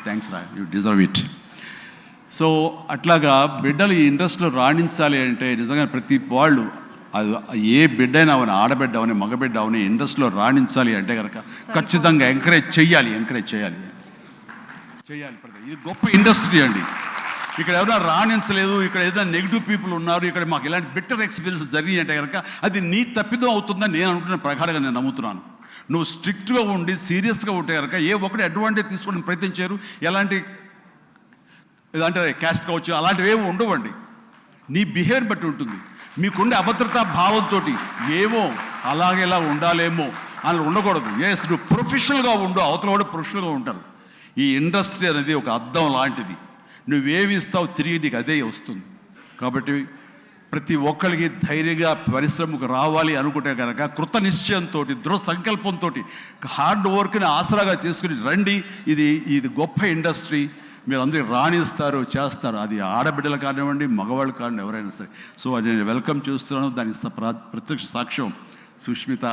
Thanks రా, you deserve it. So అట్లాగా బిడ్డలు ఈ ఇండస్ట్రీలో రాణించాలి అంటే నిజంగా ప్రతి వాళ్ళు అది ఏ బిడ్డ అయినా అవని, ఆడబిడ్డ అవని, మగబిడ్డ అవని ఇండస్ట్రీలో రాణించాలి అంటే కనుక ఖచ్చితంగా ఎంకరేజ్ చేయాలి. ఇది గొప్ప ఇండస్ట్రీ అండి. ఇక్కడ ఎవరైనా రాణించలేదు, ఇక్కడ ఏదైనా నెగిటివ్ పీపుల్ ఉన్నారు, ఇక్కడ మాకు ఇలాంటి బిట్టర్ ఎక్స్పీరియన్స్ జరిగి అంటే కనుక అది నీ తప్పిదం అవుతుందని నేను అనుకున్న ప్రకారంగా నేను నమ్ముతున్నాను. నువ్వు స్ట్రిక్ట్గా ఉండి సీరియస్గా ఉంటే కనుక ఏ ఒక్కటి అడ్వాంటేజ్ తీసుకోవడానికి ప్రయత్నం చేయరు. ఎలాంటి అంటే క్యాస్ట్ కావచ్చు అలాంటివి ఏమి ఉండవండి. నీ బిహేవియర్ బట్టి ఉంటుంది. మీకుండే అభద్రతా భావంతో ఏమో అలాగేలా ఉండాలేమో అని ఉండకూడదు. ఎస్, నువ్వు ప్రొఫెషనల్గా ఉండు, అవతల కూడా ప్రొఫెషనల్గా ఉంటారు. ఈ ఇండస్ట్రీ అనేది ఒక అద్దం లాంటిది. నువ్వేమి ఇస్తావు తిరిగి నీకు అదే వస్తుంది. కాబట్టి ప్రతి ఒక్కరికి ధైర్యంగా పరిశ్రమకు రావాలి అనుకుంటే కనుక కృత నిశ్చయంతో, దృఢ సంకల్పంతో, హార్డ్ వర్క్ని ఆసరాగా తీసుకుని రండి. ఇది గొప్ప ఇండస్ట్రీ. మీరు అందరూ రాణిస్తారు, చేస్తారు. అది ఆడబిడ్డలు కానివ్వండి, మగవాళ్ళు కానివ్వండి, ఎవరైనా సరే. సో అది నేను వెల్కమ్ చేస్తున్నాను. దానికి ప్రత్యక్ష సాక్ష్యం సుష్మిత.